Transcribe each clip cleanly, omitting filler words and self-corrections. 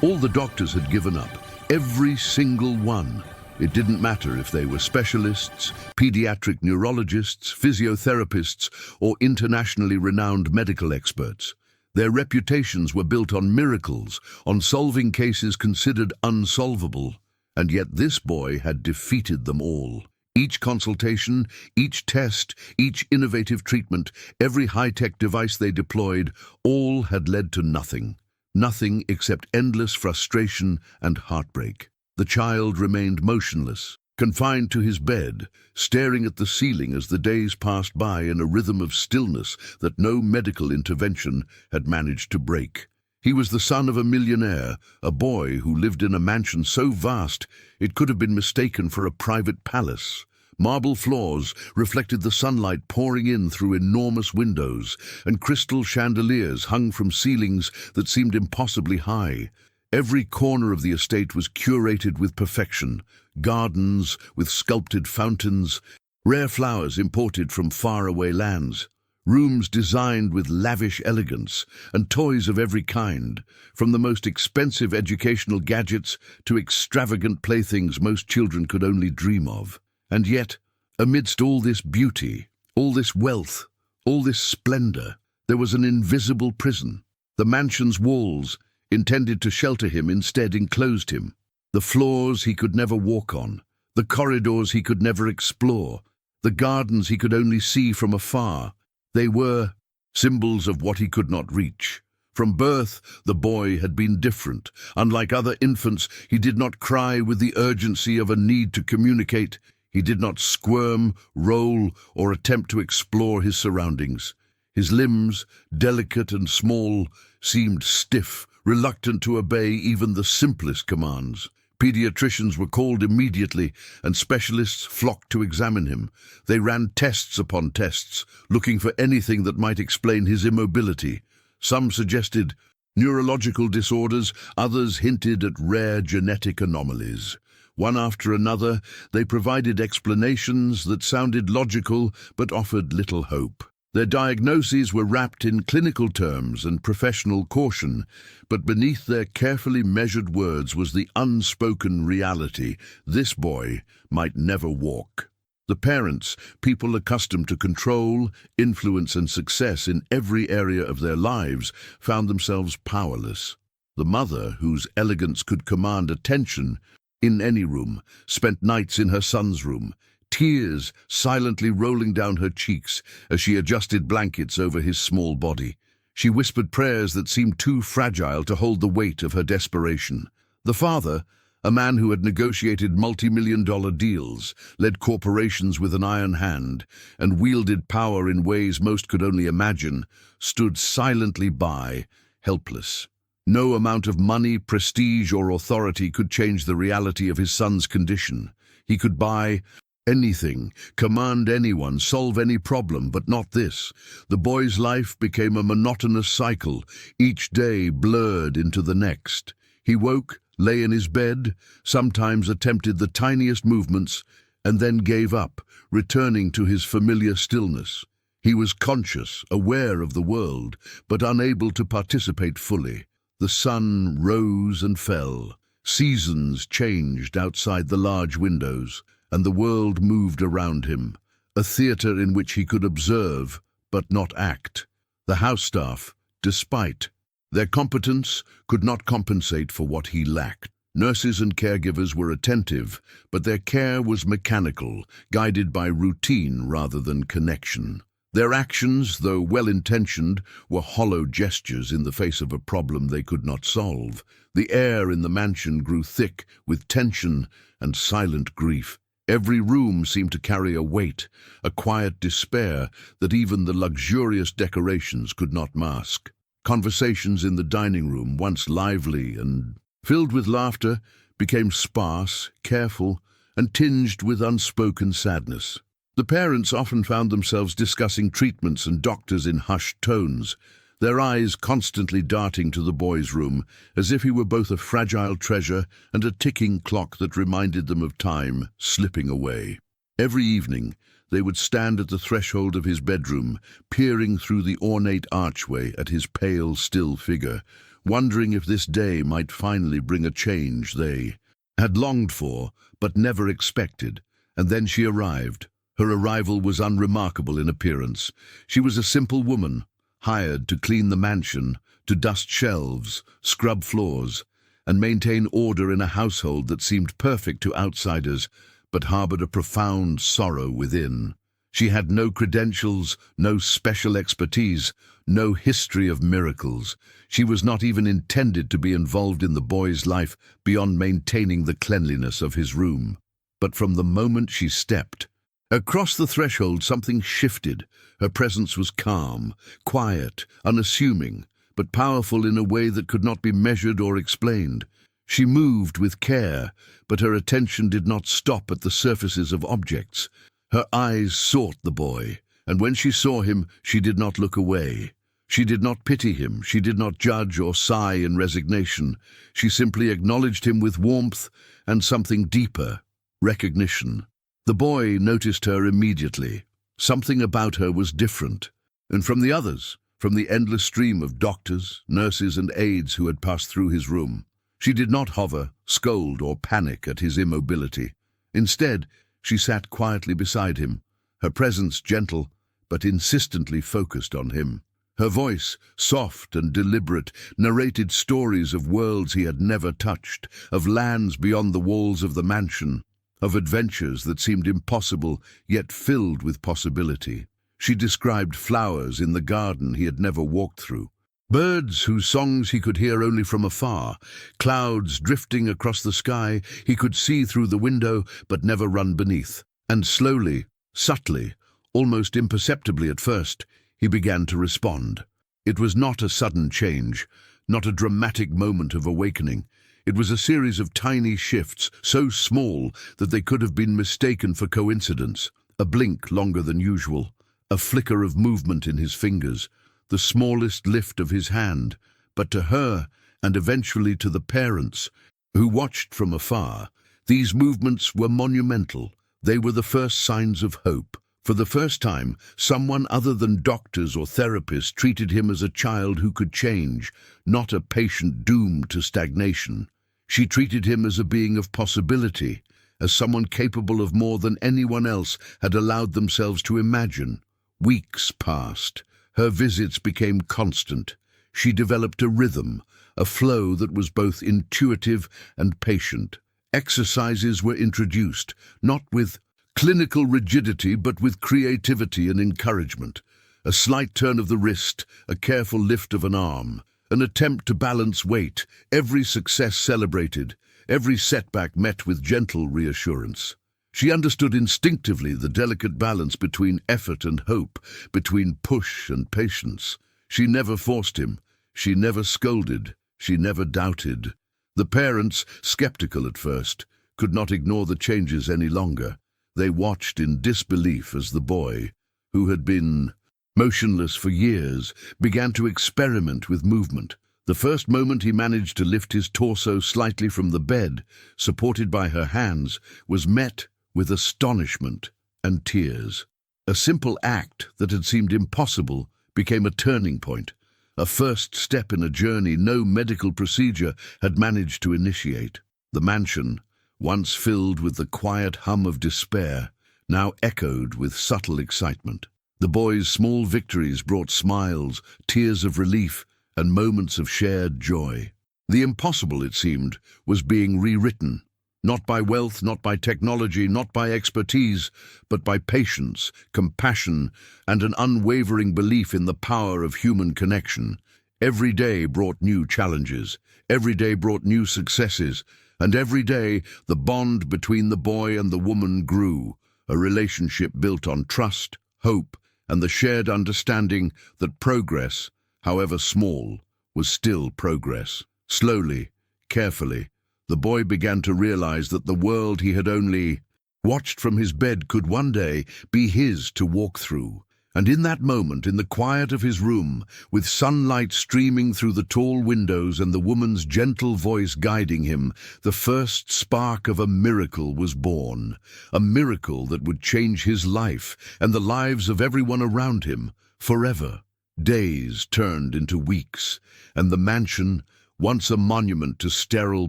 All the doctors had given up, every single one. It didn't matter if they were specialists, pediatric neurologists, physiotherapists, or internationally renowned medical experts. Their reputations were built on miracles, on solving cases considered unsolvable. And yet this boy had defeated them all. Each consultation, each test, each innovative treatment, every high-tech device they deployed, all had led to nothing. Nothing except endless frustration and heartbreak. The child remained motionless, confined to his bed, staring at the ceiling as the days passed by in a rhythm of stillness that no medical intervention had managed to break. He was the son of a millionaire, a boy who lived in a mansion so vast it could have been mistaken for a private palace. Marble floors reflected the sunlight pouring in through enormous windows, and crystal chandeliers hung from ceilings that seemed impossibly high. Every corner of the estate was curated with perfection, gardens with sculpted fountains, rare flowers imported from faraway lands, rooms designed with lavish elegance, and toys of every kind, from the most expensive educational gadgets to extravagant playthings most children could only dream of. And yet, amidst all this beauty, all this wealth, all this splendor, there was an invisible prison. The mansion's walls, intended to shelter him, instead enclosed him. The floors he could never walk on, the corridors he could never explore, the gardens he could only see from afar. They were symbols of what he could not reach. From birth, the boy had been different. Unlike other infants, he did not cry with the urgency of a need to communicate. He did not squirm, roll, or attempt to explore his surroundings. His limbs, delicate and small, seemed stiff, reluctant to obey even the simplest commands. Pediatricians were called immediately, and specialists flocked to examine him. They ran tests upon tests, looking for anything that might explain his immobility. Some suggested neurological disorders, others hinted at rare genetic anomalies. One after another, they provided explanations that sounded logical but offered little hope. Their diagnoses were wrapped in clinical terms and professional caution, but beneath their carefully measured words was the unspoken reality: this boy might never walk. The parents, people accustomed to control, influence, and success in every area of their lives, found themselves powerless. The mother, whose elegance could command attention in any room, spent nights in her son's room, tears silently rolling down her cheeks as she adjusted blankets over his small body. She whispered prayers that seemed too fragile to hold the weight of her desperation. The father, a man who had negotiated multi-million-dollar deals, led corporations with an iron hand, and wielded power in ways most could only imagine, stood silently by, helpless. No amount of money, prestige, or authority could change the reality of his son's condition. He could buy anything, command anyone, solve any problem, but not this. The boy's life became a monotonous cycle, each day blurred into the next. He woke, lay in his bed, sometimes attempted the tiniest movements, and then gave up, returning to his familiar stillness. He was conscious, aware of the world, but unable to participate fully. The sun rose and fell. Seasons changed outside the large windows, and the world moved around him, a theater in which he could observe but not act. The house staff, despite their competence, could not compensate for what he lacked. Nurses and caregivers were attentive, but their care was mechanical, guided by routine rather than connection. Their actions, though well-intentioned, were hollow gestures in the face of a problem they could not solve. The air in the mansion grew thick with tension and silent grief. Every room seemed to carry a weight, a quiet despair that even the luxurious decorations could not mask. Conversations in the dining room, once lively and filled with laughter, became sparse, careful, and tinged with unspoken sadness. The parents often found themselves discussing treatments and doctors in hushed tones, their eyes constantly darting to the boy's room, as if he were both a fragile treasure and a ticking clock that reminded them of time slipping away. Every evening, they would stand at the threshold of his bedroom, peering through the ornate archway at his pale, still figure, wondering if this day might finally bring a change they had longed for but never expected. And then she arrived. Her arrival was unremarkable in appearance. She was a simple woman, hired to clean the mansion, to dust shelves, scrub floors, and maintain order in a household that seemed perfect to outsiders, but harbored a profound sorrow within. She had no credentials, no special expertise, no history of miracles. She was not even intended to be involved in the boy's life beyond maintaining the cleanliness of his room. But from the moment she stepped across the threshold, something shifted. Her presence was calm, quiet, unassuming, but powerful in a way that could not be measured or explained. She moved with care, but her attention did not stop at the surfaces of objects. Her eyes sought the boy, and when she saw him, she did not look away. She did not pity him, she did not judge or sigh in resignation. She simply acknowledged him with warmth and something deeper, recognition. The boy noticed her immediately. Something about her was different. And from the others, from the endless stream of doctors, nurses, and aides who had passed through his room, she did not hover, scold, or panic at his immobility. Instead, she sat quietly beside him, her presence gentle, but insistently focused on him. Her voice, soft and deliberate, narrated stories of worlds he had never touched, of lands beyond the walls of the mansion, of adventures that seemed impossible, yet filled with possibility. She described flowers in the garden he had never walked through, birds whose songs he could hear only from afar, clouds drifting across the sky he could see through the window but never run beneath. And slowly, subtly, almost imperceptibly at first, he began to respond. It was not a sudden change, not a dramatic moment of awakening. It was a series of tiny shifts, so small that they could have been mistaken for coincidence. A blink longer than usual, a flicker of movement in his fingers, the smallest lift of his hand. But to her, and eventually to the parents, who watched from afar, these movements were monumental. They were the first signs of hope. For the first time, someone other than doctors or therapists treated him as a child who could change, not a patient doomed to stagnation. She treated him as a being of possibility, as someone capable of more than anyone else had allowed themselves to imagine. Weeks passed. Her visits became constant. She developed a rhythm, a flow that was both intuitive and patient. Exercises were introduced, not with clinical rigidity, but with creativity and encouragement. A slight turn of the wrist, a careful lift of an arm, an attempt to balance weight, every success celebrated, every setback met with gentle reassurance. She understood instinctively the delicate balance between effort and hope, between push and patience. She never forced him, she never scolded, she never doubted. The parents, skeptical at first, could not ignore the changes any longer. They watched in disbelief as the boy, who had been motionless for years, began to experiment with movement. The first moment he managed to lift his torso slightly from the bed, supported by her hands, was met with astonishment and tears. A simple act that had seemed impossible became a turning point, a first step in a journey no medical procedure had managed to initiate. The mansion, once filled with the quiet hum of despair, now echoed with subtle excitement. The boy's small victories brought smiles, tears of relief, and moments of shared joy. The impossible, it seemed, was being rewritten, not by wealth, not by technology, not by expertise, but by patience, compassion, and an unwavering belief in the power of human connection. Every day brought new challenges, every day brought new successes, and every day the bond between the boy and the woman grew, a relationship built on trust, hope, and the shared understanding that progress, however small, was still progress. Slowly, carefully, the boy began to realize that the world he had only watched from his bed could one day be his to walk through. And in that moment, in the quiet of his room, with sunlight streaming through the tall windows and the woman's gentle voice guiding him, the first spark of a miracle was born, a miracle that would change his life and the lives of everyone around him forever. Days turned into weeks, and the mansion, once a monument to sterile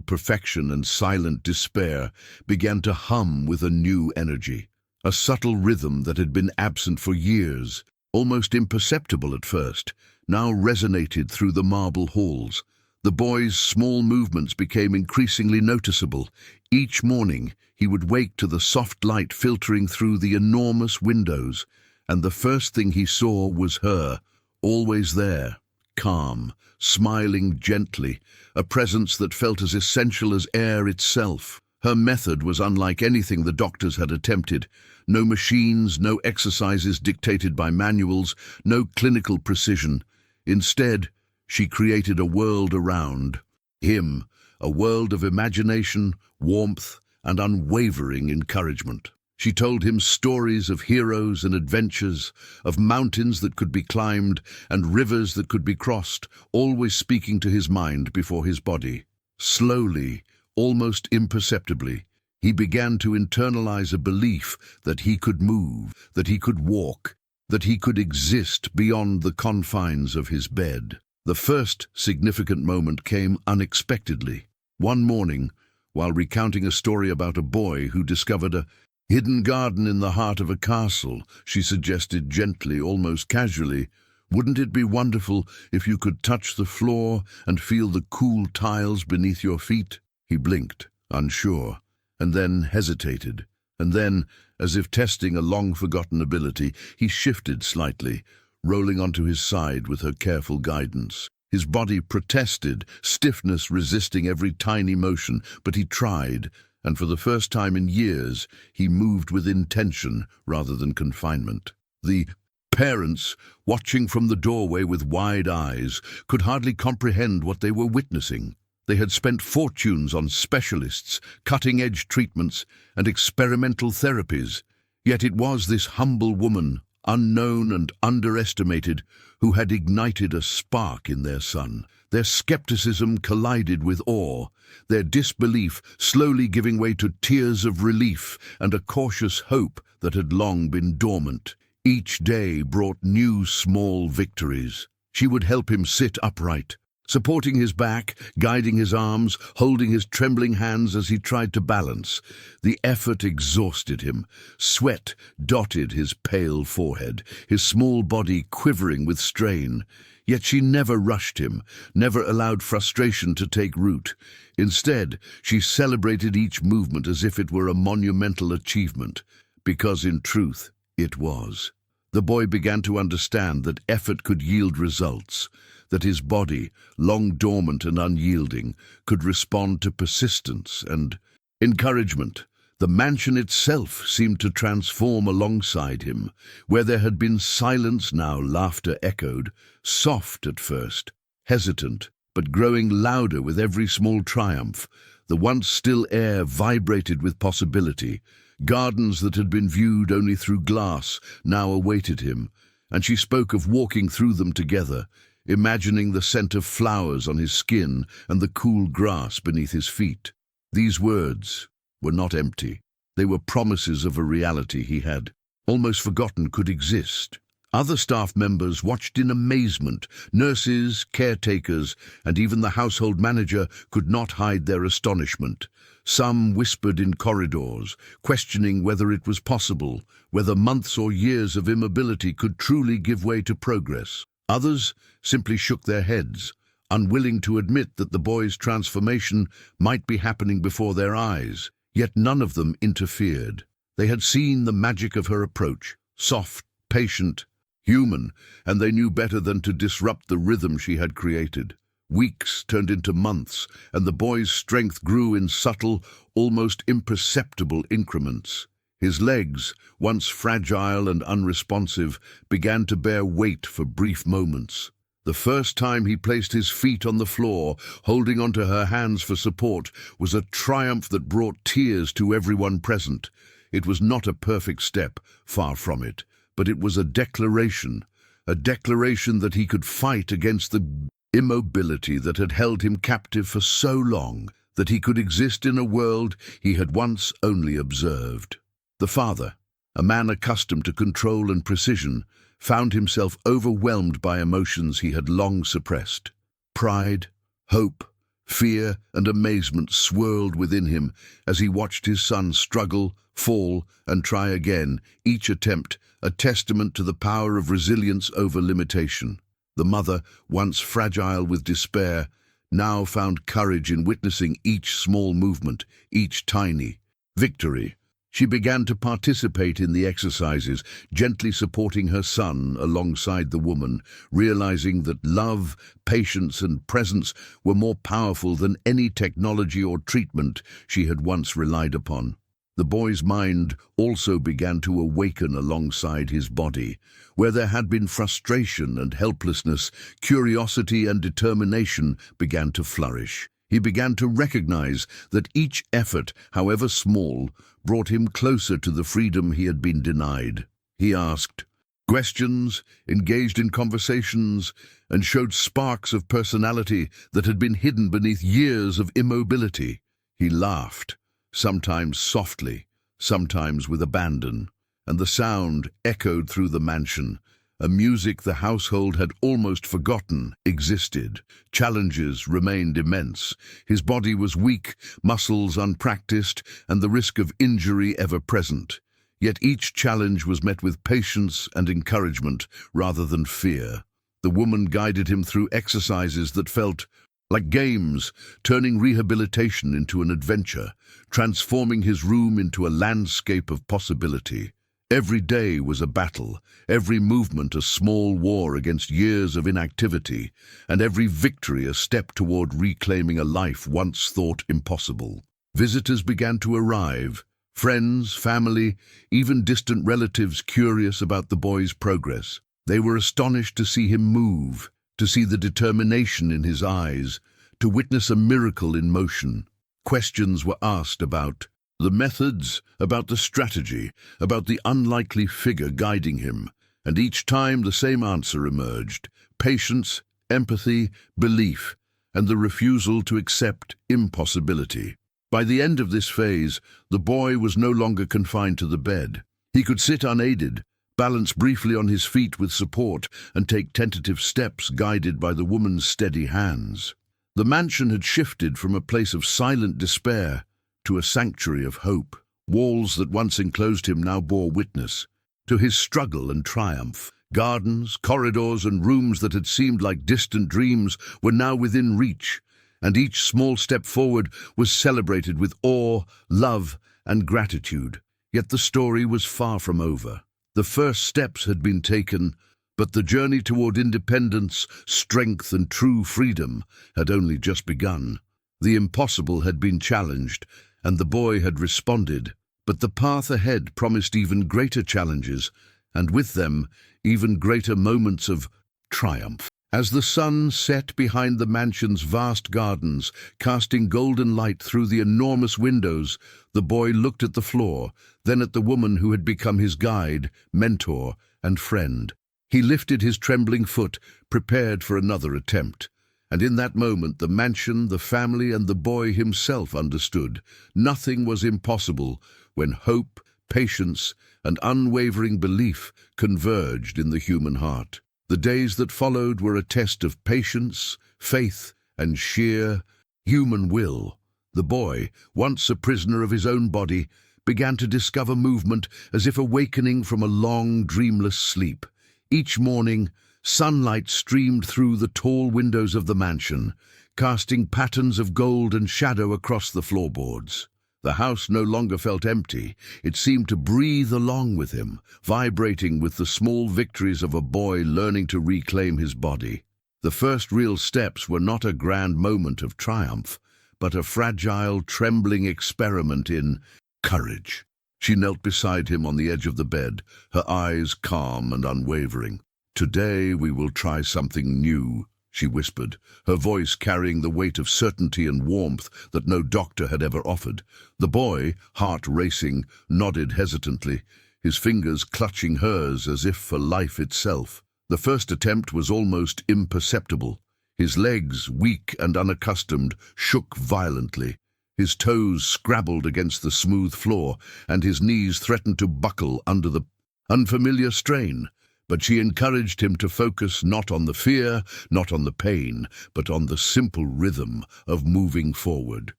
perfection and silent despair, began to hum with a new energy. A subtle rhythm that had been absent for years, almost imperceptible at first, now resonated through the marble halls. The boy's small movements became increasingly noticeable. Each morning, he would wake to the soft light filtering through the enormous windows, and the first thing he saw was her, always there, calm, smiling gently, a presence that felt as essential as air itself. Her method was unlike anything the doctors had attempted. No machines, no exercises dictated by manuals, no clinical precision. Instead, she created a world around him, a world of imagination, warmth, and unwavering encouragement. She told him stories of heroes and adventures, of mountains that could be climbed and rivers that could be crossed, always speaking to his mind before his body. Slowly, almost imperceptibly, he began to internalize a belief that he could move, that he could walk, that he could exist beyond the confines of his bed. The first significant moment came unexpectedly. One morning, while recounting a story about a boy who discovered a hidden garden in the heart of a castle, she suggested gently, almost casually, "Wouldn't it be wonderful if you could touch the floor and feel the cool tiles beneath your feet?" He blinked, unsure, and then hesitated, and then, as if testing a long-forgotten ability, he shifted slightly, rolling onto his side with her careful guidance. His body protested, stiffness resisting every tiny motion, but he tried, and for the first time in years, he moved with intention rather than confinement. The parents, watching from the doorway with wide eyes, could hardly comprehend what they were witnessing. They had spent fortunes on specialists, cutting-edge treatments, and experimental therapies, yet it was this humble woman, unknown and underestimated, who had ignited a spark in their son. Their skepticism collided with awe, their disbelief slowly giving way to tears of relief and a cautious hope that had long been dormant. Each day brought new small victories. She would help him sit upright, supporting his back, guiding his arms, holding his trembling hands as he tried to balance. The effort exhausted him. Sweat dotted his pale forehead, his small body quivering with strain. Yet she never rushed him, never allowed frustration to take root. Instead, she celebrated each movement as if it were a monumental achievement, because in truth, it was. The boy began to understand that effort could yield results, that his body, long dormant and unyielding, could respond to persistence and encouragement. The mansion itself seemed to transform alongside him. Where there had been silence, now laughter echoed, soft at first, hesitant, but growing louder with every small triumph. The once still air vibrated with possibility. Gardens that had been viewed only through glass now awaited him, and she spoke of walking through them together, imagining the scent of flowers on his skin and the cool grass beneath his feet. These words were not empty. They were promises of a reality he had almost forgotten could exist. Other staff members watched in amazement. Nurses, caretakers, and even the household manager could not hide their astonishment. Some whispered in corridors, questioning whether it was possible, whether months or years of immobility could truly give way to progress. Others simply shook their heads, unwilling to admit that the boy's transformation might be happening before their eyes. Yet none of them interfered. They had seen the magic of her approach, soft, patient, human, and they knew better than to disrupt the rhythm she had created. Weeks turned into months, and the boy's strength grew in subtle, almost imperceptible increments. His legs, once fragile and unresponsive, began to bear weight for brief moments. The first time he placed his feet on the floor, holding onto her hands for support, was a triumph that brought tears to everyone present. It was not a perfect step, far from it, but it was a declaration that he could fight against the immobility that had held him captive for so long, that he could exist in a world he had once only observed. The father, a man accustomed to control and precision, found himself overwhelmed by emotions he had long suppressed. Pride, hope, fear, and amazement swirled within him as he watched his son struggle, fall, and try again, each attempt a testament to the power of resilience over limitation. The mother, once fragile with despair, now found courage in witnessing each small movement, each tiny victory. She began to participate in the exercises, gently supporting her son alongside the woman, realizing that love, patience, and presence were more powerful than any technology or treatment she had once relied upon. The boy's mind also began to awaken alongside his body. Where there had been frustration and helplessness, curiosity and determination began to flourish. He began to recognize that each effort, however small, brought him closer to the freedom he had been denied. He asked questions, engaged in conversations, and showed sparks of personality that had been hidden beneath years of immobility. He laughed, sometimes softly, sometimes with abandon, and the sound echoed through the mansion, a music the household had almost forgotten existed. Challenges remained immense. His body was weak, muscles unpracticed, and the risk of injury ever present. Yet each challenge was met with patience and encouragement rather than fear. The woman guided him through exercises that felt like games, turning rehabilitation into an adventure, transforming his room into a landscape of possibility. Every day was a battle, every movement a small war against years of inactivity, and every victory a step toward reclaiming a life once thought impossible. Visitors began to arrive, friends, family, even distant relatives curious about the boy's progress. They were astonished to see him move, to see the determination in his eyes, to witness a miracle in motion. Questions were asked about the methods, about the strategy, about the unlikely figure guiding him, and each time the same answer emerged: patience, empathy, belief, and the refusal to accept impossibility. By the end of this phase, the boy was no longer confined to the bed. He could sit unaided, balance briefly on his feet with support, and take tentative steps guided by the woman's steady hands. The mansion had shifted from a place of silent despair to a sanctuary of hope. Walls that once enclosed him now bore witness to his struggle and triumph. Gardens, corridors, and rooms that had seemed like distant dreams were now within reach, and each small step forward was celebrated with awe, love, and gratitude. Yet the story was far from over. The first steps had been taken, but the journey toward independence, strength, and true freedom had only just begun. The impossible had been challenged, and the boy had responded, but the path ahead promised even greater challenges, and with them, even greater moments of triumph. As the sun set behind the mansion's vast gardens, casting golden light through the enormous windows, the boy looked at the floor, then at the woman who had become his guide, mentor, and friend. He lifted his trembling foot, prepared for another attempt. And in that moment, the mansion, the family, and the boy himself understood. Nothing was impossible when hope, patience, and unwavering belief converged in the human heart. The days that followed were a test of patience, faith, and sheer human will. The boy, once a prisoner of his own body, began to discover movement as if awakening from a long, dreamless sleep. Each morning, sunlight streamed through the tall windows of the mansion, casting patterns of gold and shadow across the floorboards. The house no longer felt empty. It seemed to breathe along with him, vibrating with the small victories of a boy learning to reclaim his body. The first real steps were not a grand moment of triumph, but a fragile, trembling experiment in courage. She knelt beside him on the edge of the bed, her eyes calm and unwavering. "Today we will try something new," she whispered, her voice carrying the weight of certainty and warmth that no doctor had ever offered. The boy, heart racing, nodded hesitantly, his fingers clutching hers as if for life itself. The first attempt was almost imperceptible. His legs, weak and unaccustomed, shook violently. His toes scrabbled against the smooth floor, and his knees threatened to buckle under the unfamiliar strain. But she encouraged him to focus not on the fear, not on the pain, but on the simple rhythm of moving forward.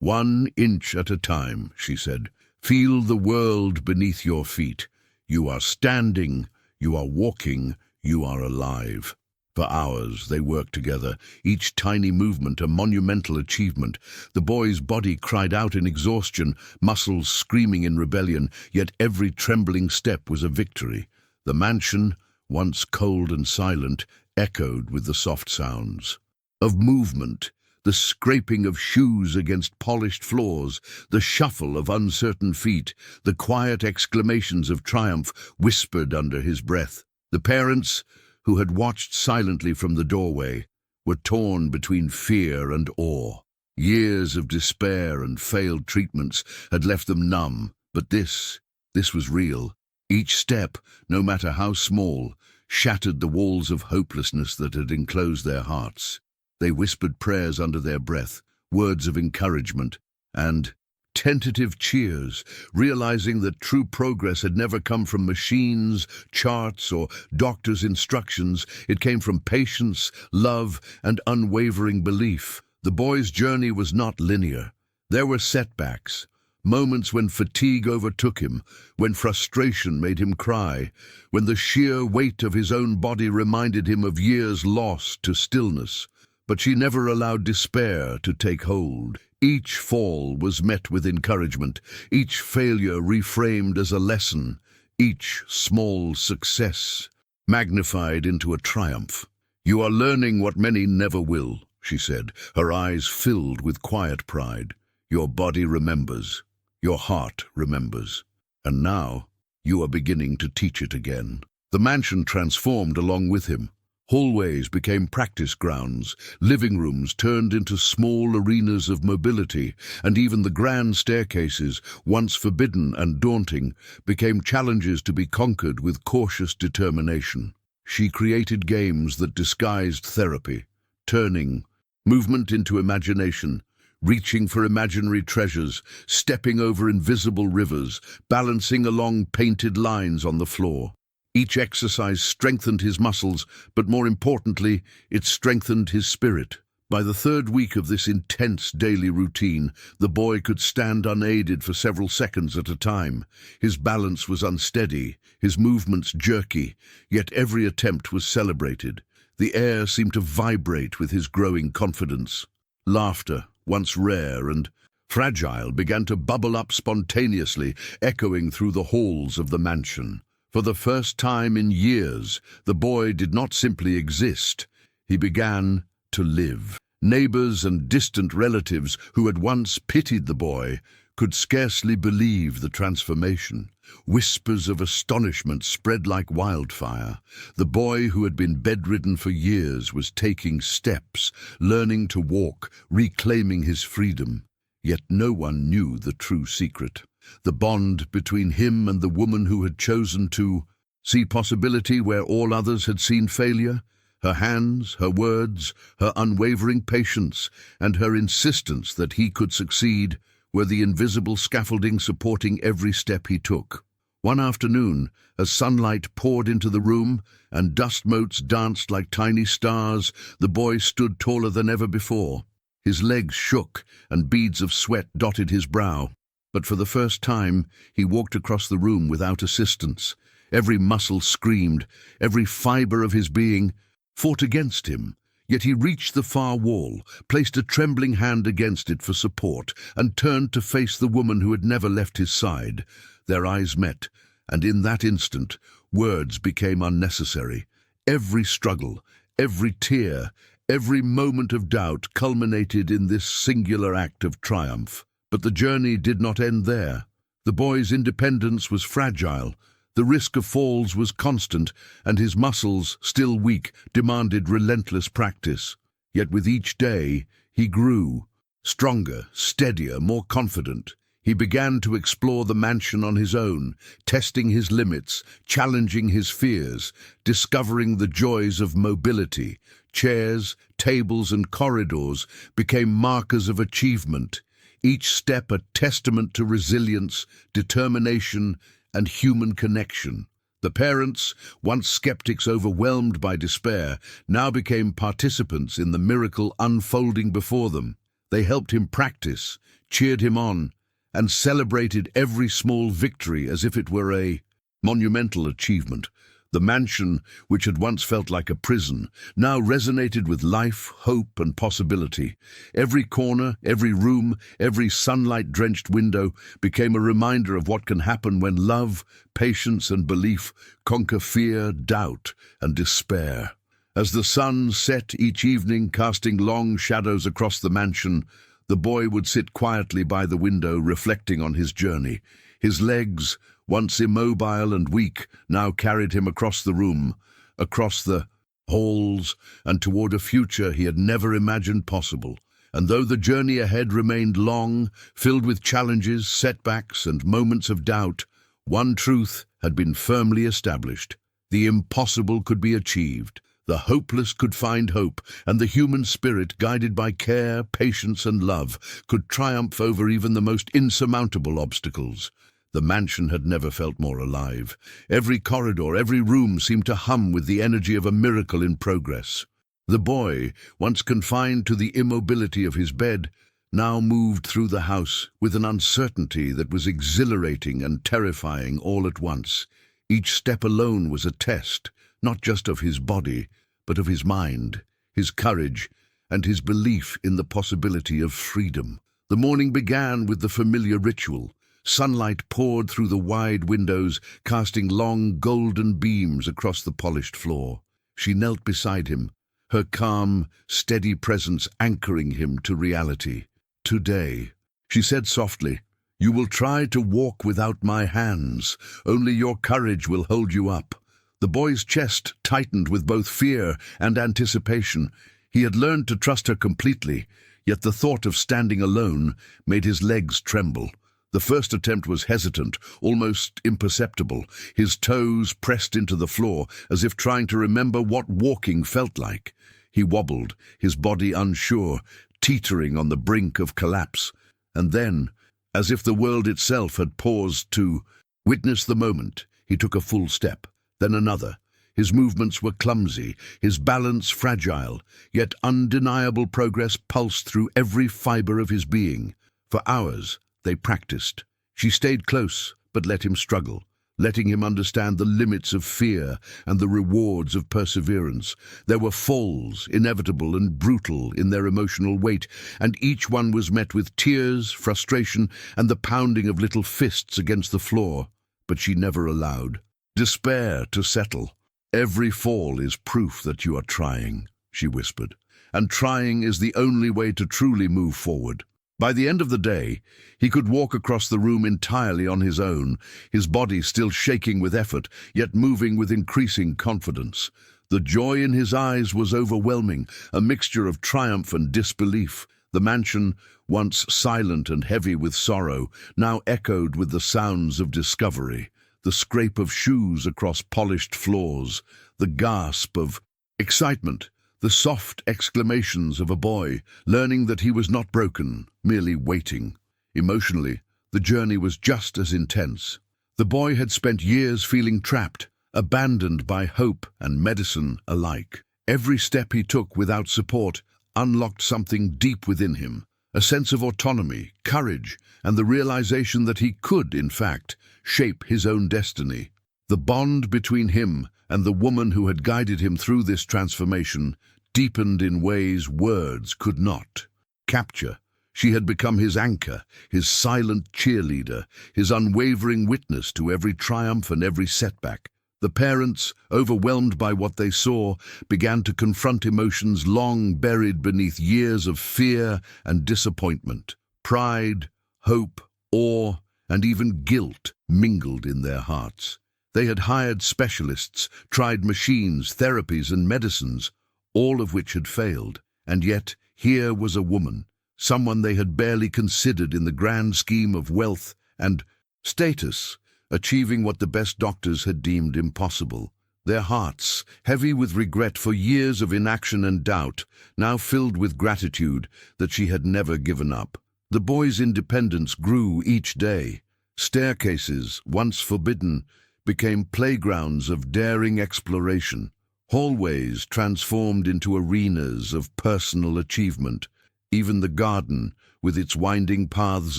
1 inch at a time, she said. Feel the world beneath your feet. You are standing, you are walking, you are alive. For hours they worked together, each tiny movement a monumental achievement. The boy's body cried out in exhaustion, muscles screaming in rebellion, yet every trembling step was a victory. The mansion, once cold and silent, echoed with the soft sounds of movement, the scraping of shoes against polished floors, the shuffle of uncertain feet, the quiet exclamations of triumph whispered under his breath. The parents, who had watched silently from the doorway, were torn between fear and awe. Years of despair and failed treatments had left them numb, but this was real. Each step, no matter how small, shattered the walls of hopelessness that had enclosed their hearts. They whispered prayers under their breath, words of encouragement, and tentative cheers, realizing that true progress had never come from machines, charts, or doctors' instructions. It came from patience, love, and unwavering belief. The boy's journey was not linear. There were setbacks, moments when fatigue overtook him, when frustration made him cry, when the sheer weight of his own body reminded him of years lost to stillness. But she never allowed despair to take hold. Each fall was met with encouragement, each failure reframed as a lesson, each small success magnified into a triumph. "You are learning what many never will," she said, her eyes filled with quiet pride. "Your body remembers. Your heart remembers. And now you are beginning to teach it again." The mansion transformed along with him. Hallways became practice grounds, living rooms turned into small arenas of mobility, and even the grand staircases, once forbidden and daunting, became challenges to be conquered with cautious determination. She created games that disguised therapy, turning movement into imagination, reaching for imaginary treasures, stepping over invisible rivers, balancing along painted lines on the floor. Each exercise strengthened his muscles, but more importantly, it strengthened his spirit. By the 3rd week of this intense daily routine, the boy could stand unaided for several seconds at a time. His balance was unsteady, his movements jerky, yet every attempt was celebrated. The air seemed to vibrate with his growing confidence. Laughter, once rare and fragile, began to bubble up spontaneously, echoing through the halls of the mansion. For the first time in years, the boy did not simply exist. He began to live. Neighbors and distant relatives who had once pitied the boy could scarcely believe the transformation. Whispers of astonishment spread like wildfire. The boy who had been bedridden for years was taking steps, learning to walk, reclaiming his freedom. Yet no one knew the true secret. The bond between him and the woman who had chosen to see possibility where all others had seen failure. Her hands, her words, her unwavering patience, and her insistence that he could succeed were the invisible scaffolding supporting every step he took. One afternoon, as sunlight poured into the room and dust motes danced like tiny stars, the boy stood taller than ever before. His legs shook and beads of sweat dotted his brow. But for the first time, he walked across the room without assistance. Every muscle screamed, every fiber of his being fought against him. Yet he reached the far wall, placed a trembling hand against it for support, and turned to face the woman who had never left his side. Their eyes met, and in that instant, words became unnecessary. Every struggle, every tear, every moment of doubt culminated in this singular act of triumph. But the journey did not end there. The boy's independence was fragile, the risk of falls was constant, and his muscles, still weak, demanded relentless practice. Yet with each day, he grew, stronger, steadier, more confident. He began to explore the mansion on his own, testing his limits, challenging his fears, discovering the joys of mobility. Chairs, tables, and corridors became markers of achievement, each step a testament to resilience, determination, and human connection. The parents, once skeptics overwhelmed by despair, now became participants in the miracle unfolding before them. They helped him practice, cheered him on, and celebrated every small victory as if it were a monumental achievement. The mansion, which had once felt like a prison, now resonated with life, hope, and possibility. Every corner, every room, every sunlight-drenched window became a reminder of what can happen when love, patience, and belief conquer fear, doubt, and despair. As the sun set each evening, casting long shadows across the mansion, the boy would sit quietly by the window, reflecting on his journey. His legs, once immobile and weak, now carried him across the room, across the halls, and toward a future he had never imagined possible. And though the journey ahead remained long, filled with challenges, setbacks, and moments of doubt, one truth had been firmly established. The impossible could be achieved. The hopeless could find hope, and the human spirit, guided by care, patience, and love, could triumph over even the most insurmountable obstacles. The mansion had never felt more alive. Every corridor, every room seemed to hum with the energy of a miracle in progress. The boy, once confined to the immobility of his bed, now moved through the house with an uncertainty that was exhilarating and terrifying all at once. Each step alone was a test, not just of his body, but of his mind, his courage, and his belief in the possibility of freedom. The morning began with the familiar ritual. Sunlight poured through the wide windows, casting long golden beams across the polished floor. She knelt beside him, her calm, steady presence anchoring him to reality. "Today," she said softly, "you will try to walk without my hands. Only your courage will hold you up." The boy's chest tightened with both fear and anticipation. He had learned to trust her completely, yet the thought of standing alone made his legs tremble. The first attempt was hesitant, almost imperceptible, his toes pressed into the floor as if trying to remember what walking felt like. He wobbled, his body unsure, teetering on the brink of collapse. And then, as if the world itself had paused to witness the moment, he took a full step, then another. His movements were clumsy, his balance fragile, yet undeniable progress pulsed through every fiber of his being. For hours, they practiced. She stayed close, but let him struggle, letting him understand the limits of fear and the rewards of perseverance. There were falls, inevitable and brutal in their emotional weight, and each one was met with tears, frustration, and the pounding of little fists against the floor. But she never allowed despair to settle. "Every fall is proof that you are trying," she whispered, "and trying is the only way to truly move forward." By the end of the day, he could walk across the room entirely on his own, his body still shaking with effort, yet moving with increasing confidence. The joy in his eyes was overwhelming, a mixture of triumph and disbelief. The mansion, once silent and heavy with sorrow, now echoed with the sounds of discovery. The scrape of shoes across polished floors, the gasp of excitement, the soft exclamations of a boy, learning that he was not broken, merely waiting. Emotionally, the journey was just as intense. The boy had spent years feeling trapped, abandoned by hope and medicine alike. Every step he took without support unlocked something deep within him, a sense of autonomy, courage, and the realization that he could, in fact, shape his own destiny. The bond between him and the woman who had guided him through this transformation deepened in ways words could not capture. She had become his anchor, his silent cheerleader, his unwavering witness to every triumph and every setback. The parents, overwhelmed by what they saw, began to confront emotions long buried beneath years of fear and disappointment. Pride, hope, awe, and even guilt mingled in their hearts. They had hired specialists, tried machines, therapies, and medicines, all of which had failed. And yet, here was a woman, someone they had barely considered in the grand scheme of wealth and status, achieving what the best doctors had deemed impossible. Their hearts, heavy with regret for years of inaction and doubt, now filled with gratitude that she had never given up. The boy's independence grew each day. Staircases, once forbidden, became playgrounds of daring exploration. Hallways transformed into arenas of personal achievement. Even the garden, with its winding paths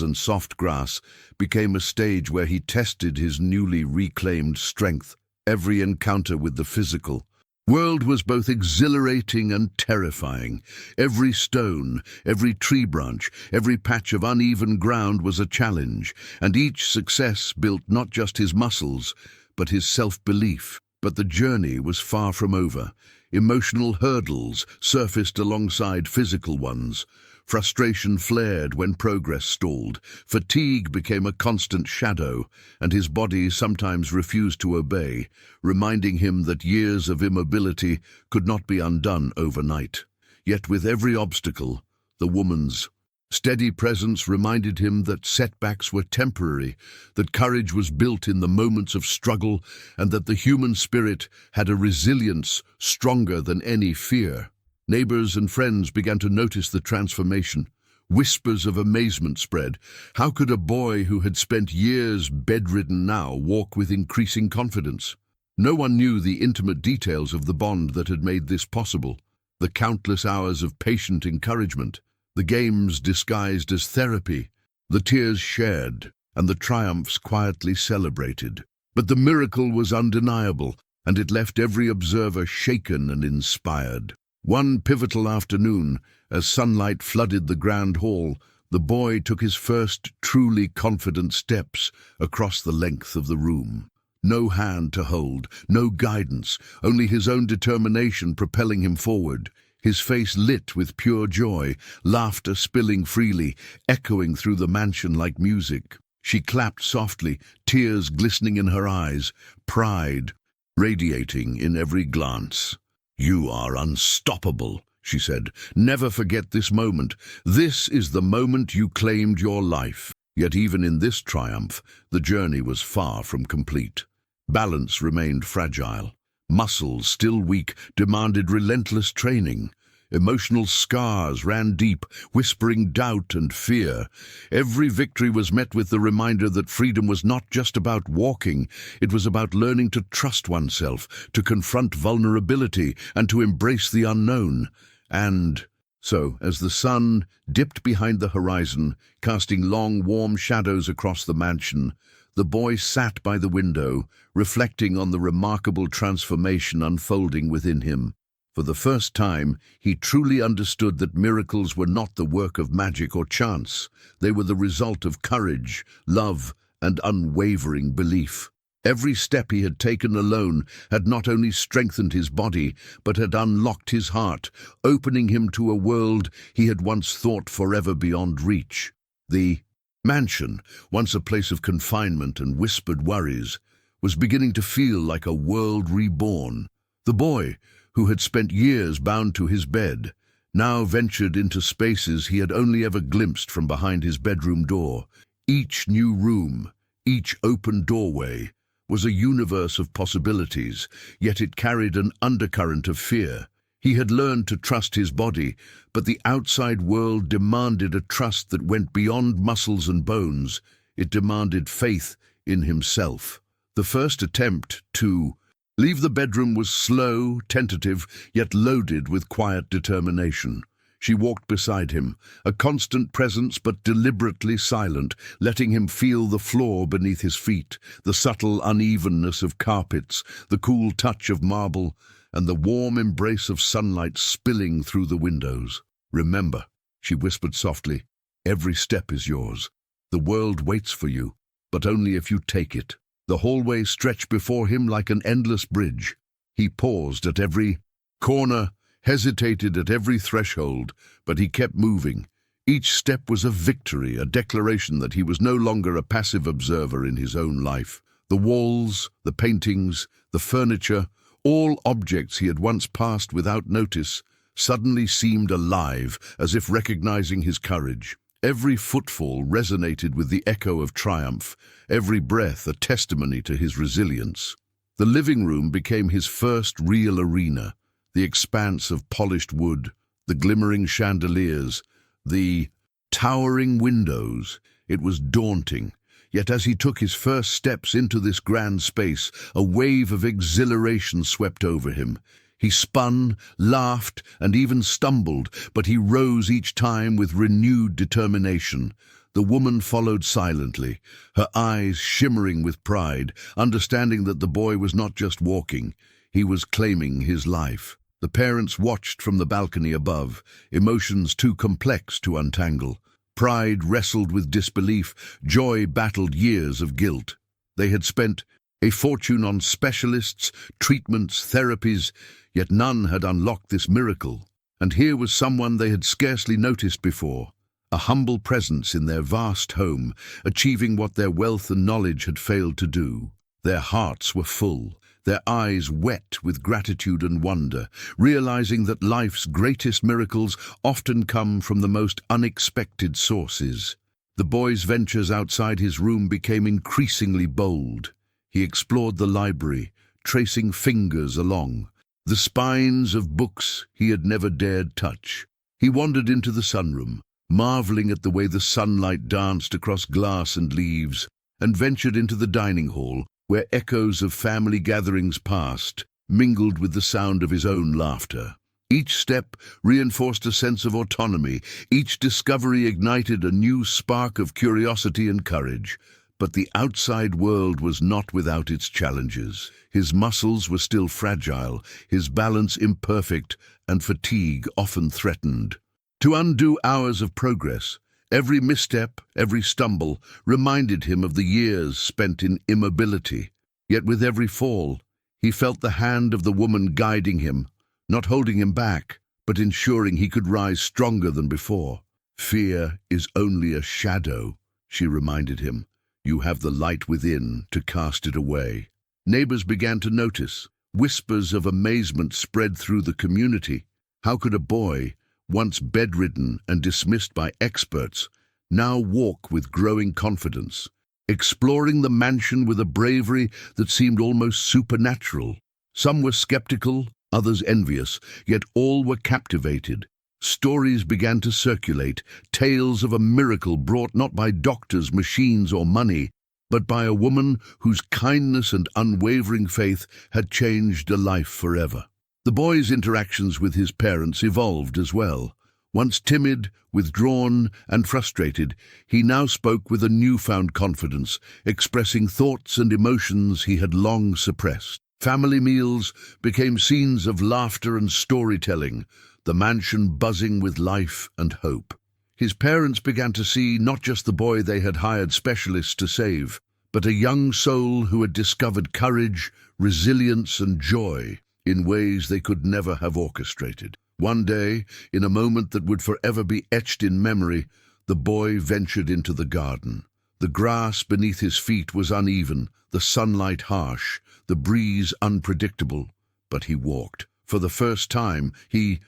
and soft grass, became a stage where he tested his newly reclaimed strength. Every encounter with the physical world was both exhilarating and terrifying. Every stone, every tree branch, every patch of uneven ground was a challenge, and each success built not just his muscles, but his self-belief. But the journey was far from over. Emotional hurdles surfaced alongside physical ones. Frustration flared when progress stalled. Fatigue became a constant shadow, and his body sometimes refused to obey, reminding him that years of immobility could not be undone overnight. Yet with every obstacle, the woman's steady presence reminded him that setbacks were temporary, that courage was built in the moments of struggle, and that the human spirit had a resilience stronger than any fear. Neighbors and friends began to notice the transformation. Whispers of amazement spread. How could a boy who had spent years bedridden now walk with increasing confidence? No one knew the intimate details of the bond that had made this possible. The countless hours of patient encouragement, the games disguised as therapy, the tears shared, and the triumphs quietly celebrated. But the miracle was undeniable, and it left every observer shaken and inspired. One pivotal afternoon, as sunlight flooded the grand hall, the boy took his first truly confident steps across the length of the room. No hand to hold, no guidance, only his own determination propelling him forward. His face lit with pure joy, laughter spilling freely, echoing through the mansion like music. She clapped softly, tears glistening in her eyes, pride radiating in every glance. "You are unstoppable," she said. "Never forget this moment. This is the moment you claimed your life." Yet even in this triumph, the journey was far from complete. Balance remained fragile. Muscles, still weak, demanded relentless training. Emotional scars ran deep, whispering doubt and fear. Every victory was met with the reminder that freedom was not just about walking. It was about learning to trust oneself, to confront vulnerability, and to embrace the unknown. And so, as the sun dipped behind the horizon, casting long, warm shadows across the mansion, the boy sat by the window, reflecting on the remarkable transformation unfolding within him. For the first time, he truly understood that miracles were not the work of magic or chance. They were the result of courage, love, and unwavering belief. Every step he had taken alone had not only strengthened his body, but had unlocked his heart, opening him to a world he had once thought forever beyond reach. The mansion, once a place of confinement and whispered worries, was beginning to feel like a world reborn. The boy, who had spent years bound to his bed, now ventured into spaces he had only ever glimpsed from behind his bedroom door. Each new room, each open doorway, was a universe of possibilities, yet it carried an undercurrent of fear. He had learned to trust his body, but the outside world demanded a trust that went beyond muscles and bones. It demanded faith in himself. The first attempt to leave the bedroom was slow, tentative, yet loaded with quiet determination. She walked beside him, a constant presence but deliberately silent, letting him feel the floor beneath his feet, the subtle unevenness of carpets, the cool touch of marble, and the warm embrace of sunlight spilling through the windows. "Remember," she whispered softly, "every step is yours. The world waits for you, but only if you take it." The hallway stretched before him like an endless bridge. He paused at every corner, hesitated at every threshold, but he kept moving. Each step was a victory, a declaration that he was no longer a passive observer in his own life. The walls, the paintings, the furniture, all objects he had once passed without notice, suddenly seemed alive, as if recognizing his courage. Every footfall resonated with the echo of triumph, every breath a testimony to his resilience. The living room became his first real arena, the expanse of polished wood, the glimmering chandeliers, the towering windows. It was daunting, Yet as he took his first steps into this grand space, a wave of exhilaration swept over him. He spun, laughed, and even stumbled, but he rose each time with renewed determination. The woman followed silently, her eyes shimmering with pride, understanding that the boy was not just walking, he was claiming his life. The parents watched from the balcony above, emotions too complex to untangle. Pride wrestled with disbelief, joy battled years of guilt. They had spent a fortune on specialists, treatments, therapies, yet none had unlocked this miracle. And here was someone they had scarcely noticed before, a humble presence in their vast home, achieving what their wealth and knowledge had failed to do. Their hearts were full, their eyes wet with gratitude and wonder, realizing that life's greatest miracles often come from the most unexpected sources. The boy's ventures outside his room became increasingly bold. He explored the library, tracing fingers along the spines of books he had never dared touch. He wandered into the sunroom, marveling at the way the sunlight danced across glass and leaves, and ventured into the dining hall, where echoes of family gatherings passed, mingled with the sound of his own laughter. Each step reinforced a sense of autonomy, each discovery ignited a new spark of curiosity and courage. But the outside world was not without its challenges. His muscles were still fragile, his balance imperfect, and fatigue often threatened. To undo hours of progress, every misstep, every stumble, reminded him of the years spent in immobility. Yet with every fall, he felt the hand of the woman guiding him, not holding him back, but ensuring he could rise stronger than before. "Fear is only a shadow," she reminded him. "You have the light within to cast it away." Neighbors began to notice. Whispers of amazement spread through the community. How could a boy, once bedridden and dismissed by experts, now walk with growing confidence, exploring the mansion with a bravery that seemed almost supernatural? Some were skeptical, others envious, yet all were captivated. Stories began to circulate, tales of a miracle brought not by doctors, machines, or money, but by a woman whose kindness and unwavering faith had changed a life forever. The boy's interactions with his parents evolved as well. Once timid, withdrawn, and frustrated, he now spoke with a newfound confidence, expressing thoughts and emotions he had long suppressed. Family meals became scenes of laughter and storytelling, the mansion buzzing with life and hope. His parents began to see not just the boy they had hired specialists to save, but a young soul who had discovered courage, resilience, and joy in ways they could never have orchestrated. One day, in a moment that would forever be etched in memory, the boy ventured into the garden. The grass beneath his feet was uneven, the sunlight harsh, the breeze unpredictable, but he walked. For the first time, he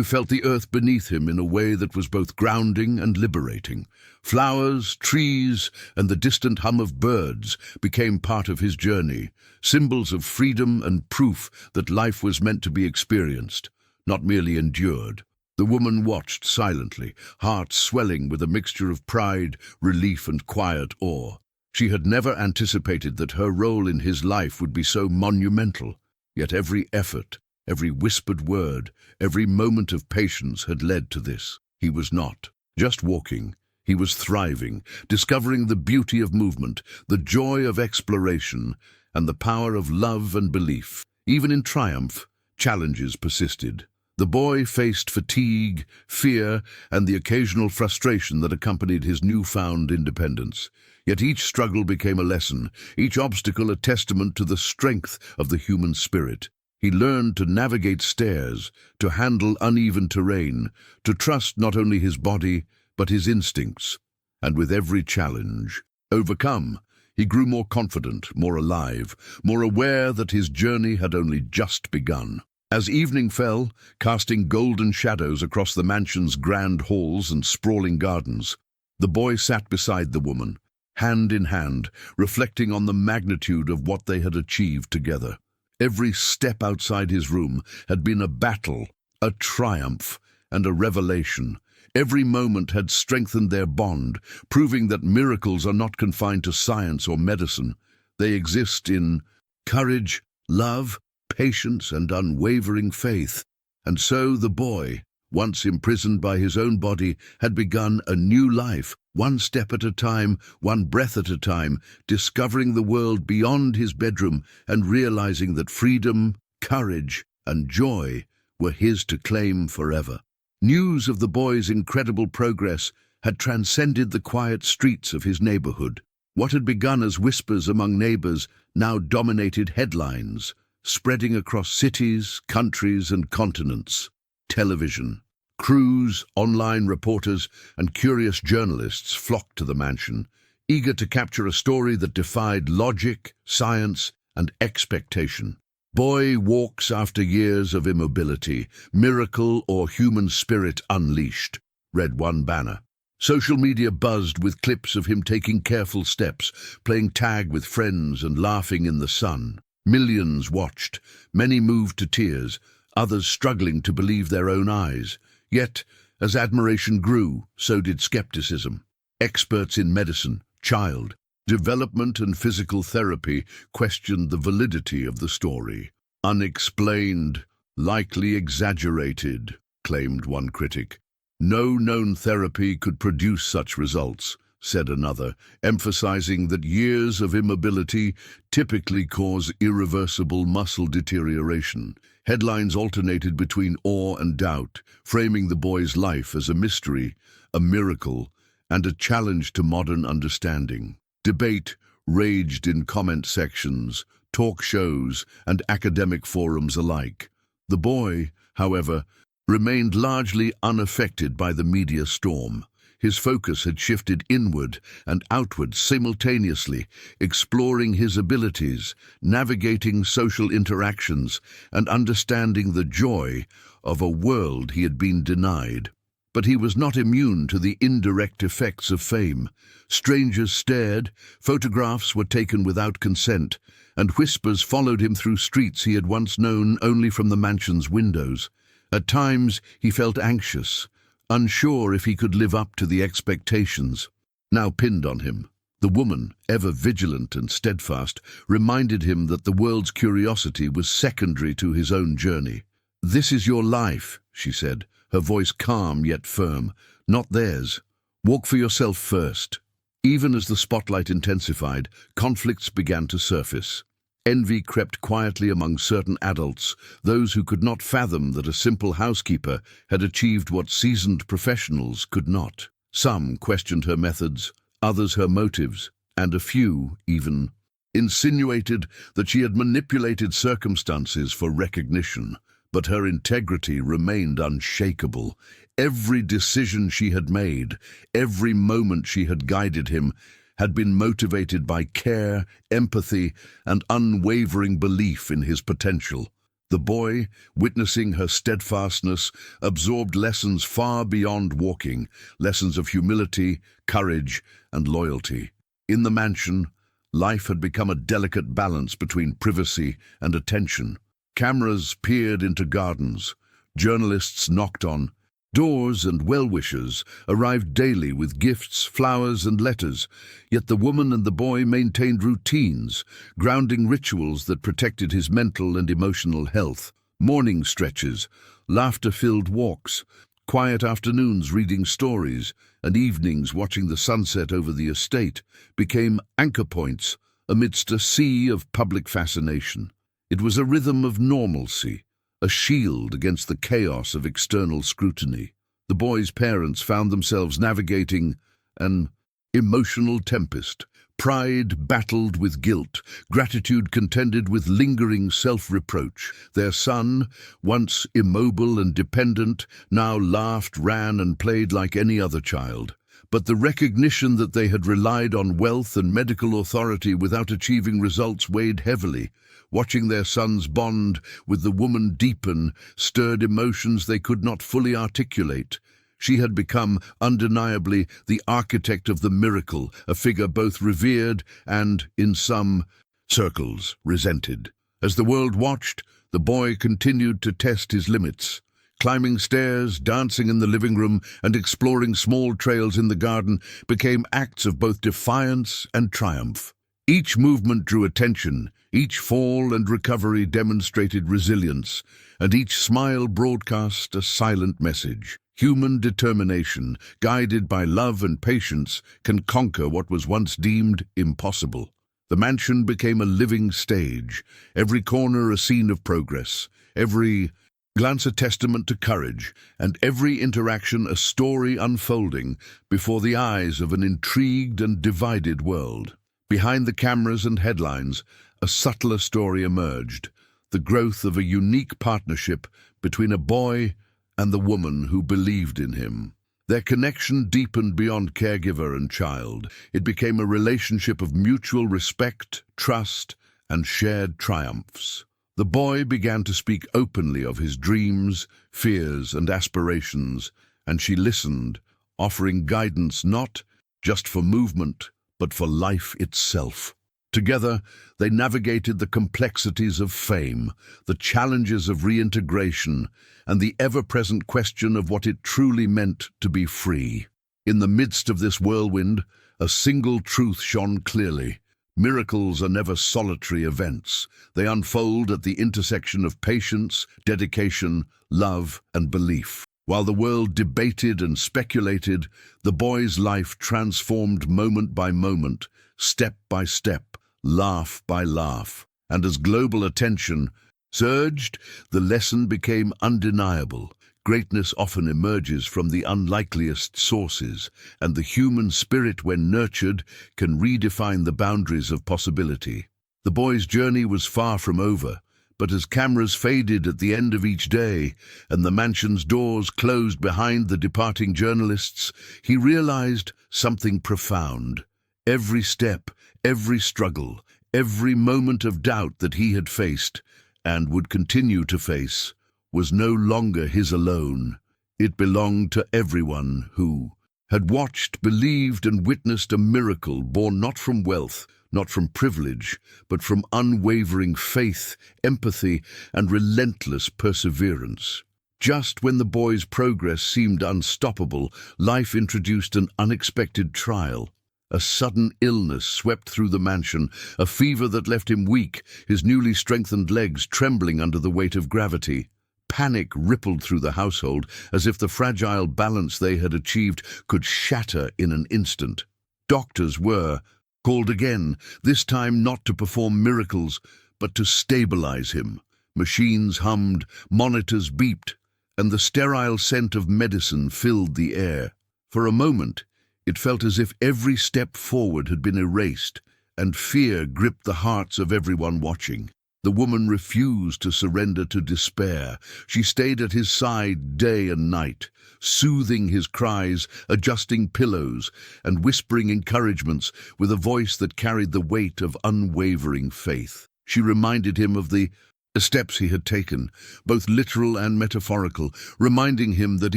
felt the earth beneath him in a way that was both grounding and liberating. Flowers, trees, and the distant hum of birds became part of his journey, symbols of freedom and proof that life was meant to be experienced, not merely endured. The woman watched silently, heart swelling with a mixture of pride, relief, and quiet awe. She had never anticipated that her role in his life would be so monumental, yet every effort, every whispered word, every moment of patience had led to this. He was not just walking, he was thriving, discovering the beauty of movement, the joy of exploration, and the power of love and belief. Even in triumph, challenges persisted. The boy faced fatigue, fear, and the occasional frustration that accompanied his newfound independence. Yet each struggle became a lesson, each obstacle a testament to the strength of the human spirit. He learned to navigate stairs, to handle uneven terrain, to trust not only his body, but his instincts. And with every challenge overcome, he grew more confident, more alive, more aware that his journey had only just begun. As evening fell, casting golden shadows across the mansion's grand halls and sprawling gardens, the boy sat beside the woman, hand in hand, reflecting on the magnitude of what they had achieved together. Every step outside his room had been a battle, a triumph, and a revelation. Every moment had strengthened their bond, proving that miracles are not confined to science or medicine. They exist in courage, love, patience, and unwavering faith. And so the boy, once imprisoned by his own body, had begun a new life, one step at a time, one breath at a time, discovering the world beyond his bedroom and realizing that freedom, courage, and joy were his to claim forever. News of the boy's incredible progress had transcended the quiet streets of his neighborhood. What had begun as whispers among neighbors now dominated headlines, spreading across cities, countries, and continents. Television, crews, online reporters, and curious journalists flocked to the mansion, eager to capture a story that defied logic, science, and expectation. Boy walks after years of immobility, miracle or human spirit unleashed, read one banner. Social media buzzed with clips of him taking careful steps, playing tag with friends and laughing in the sun. Millions watched, many moved to tears, others struggling to believe their own eyes. Yet, as admiration grew, so did skepticism. Experts in medicine, child, development and physical therapy questioned the validity of the story. Unexplained, likely exaggerated, claimed one critic. No known therapy could produce such results, said another, emphasizing that years of immobility typically cause irreversible muscle deterioration. Headlines alternated between awe and doubt, framing the boy's life as a mystery, a miracle, and a challenge to modern understanding. Debate raged in comment sections, talk shows, and academic forums alike. The boy, however, remained largely unaffected by the media storm. His focus had shifted inward and outward simultaneously, exploring his abilities, navigating social interactions, and understanding the joy of a world he had been denied. But he was not immune to the indirect effects of fame. Strangers stared, photographs were taken without consent, and whispers followed him through streets he had once known only from the mansion's windows. At times he felt anxious, unsure if he could live up to the expectations now pinned on him. The woman, ever vigilant and steadfast, reminded him that the world's curiosity was secondary to his own journey. "This is your life," she said, her voice calm yet firm, "not theirs. Walk for yourself first." Even as the spotlight intensified, conflicts began to surface. Envy crept quietly among certain adults, those who could not fathom that a simple housekeeper had achieved what seasoned professionals could not. Some questioned her methods, others her motives, and a few, even, insinuated that she had manipulated circumstances for recognition. But her integrity remained unshakable. Every decision she had made, every moment she had guided him, had been motivated by care, empathy, and unwavering belief in his potential. The boy, witnessing her steadfastness, absorbed lessons far beyond walking, lessons of humility, courage, and loyalty. In the mansion, life had become a delicate balance between privacy and attention. Cameras peered into gardens, journalists knocked on doors, and well-wishers arrived daily with gifts, flowers, and letters. Yet the woman and the boy maintained routines, grounding rituals that protected his mental and emotional health. Morning stretches, laughter-filled walks, quiet afternoons reading stories, and evenings watching the sunset over the estate became anchor points amidst a sea of public fascination. It was a rhythm of normalcy, a shield against the chaos of external scrutiny. The boy's parents found themselves navigating an emotional tempest. Pride battled with guilt, gratitude contended with lingering self-reproach. Their son, once immobile and dependent, now laughed, ran, and played like any other child. But the recognition that they had relied on wealth and medical authority without achieving results weighed heavily. Watching their son's bond with the woman deepen stirred emotions they could not fully articulate. She had become undeniably the architect of the miracle, a figure both revered and, in some circles, resented. As the world watched, the boy continued to test his limits. Climbing stairs, dancing in the living room, and exploring small trails in the garden became acts of both defiance and triumph. Each movement drew attention, each fall and recovery demonstrated resilience, and each smile broadcast a silent message. Human determination, guided by love and patience, can conquer what was once deemed impossible. The mansion became a living stage, every corner a scene of progress, every glance a testament to courage, and every interaction a story unfolding before the eyes of an intrigued and divided world. Behind the cameras and headlines, a subtler story emerged, the growth of a unique partnership between a boy and the woman who believed in him. Their connection deepened beyond caregiver and child. It became a relationship of mutual respect, trust, and shared triumphs. The boy began to speak openly of his dreams, fears, and aspirations, and she listened, offering guidance not just for movement, but for life itself. Together, they navigated the complexities of fame, the challenges of reintegration, and the ever-present question of what it truly meant to be free. In the midst of this whirlwind, a single truth shone clearly. Miracles are never solitary events. They unfold at the intersection of patience, dedication, love, and belief. While the world debated and speculated, the boy's life transformed moment by moment, step by step, laugh by laugh. And as global attention surged, the lesson became undeniable. Greatness often emerges from the unlikeliest sources, and the human spirit, when nurtured, can redefine the boundaries of possibility. The boy's journey was far from over, but as cameras faded at the end of each day, and the mansion's doors closed behind the departing journalists, he realized something profound. Every step, every struggle, every moment of doubt that he had faced, and would continue to face, was no longer his alone. It belonged to everyone who had watched, believed, and witnessed a miracle born not from wealth, not from privilege, but from unwavering faith, empathy, and relentless perseverance. Just when the boy's progress seemed unstoppable, life introduced an unexpected trial. A sudden illness swept through the mansion, a fever that left him weak, his newly strengthened legs trembling under the weight of gravity. Panic rippled through the household, as if the fragile balance they had achieved could shatter in an instant. Doctors were called again, this time not to perform miracles, but to stabilize him. Machines hummed, monitors beeped, and the sterile scent of medicine filled the air. For a moment, it felt as if every step forward had been erased, and fear gripped the hearts of everyone watching. The woman refused to surrender to despair. She stayed at his side day and night, soothing his cries, adjusting pillows, and whispering encouragements with a voice that carried the weight of unwavering faith. She reminded him of the steps he had taken, both literal and metaphorical, reminding him that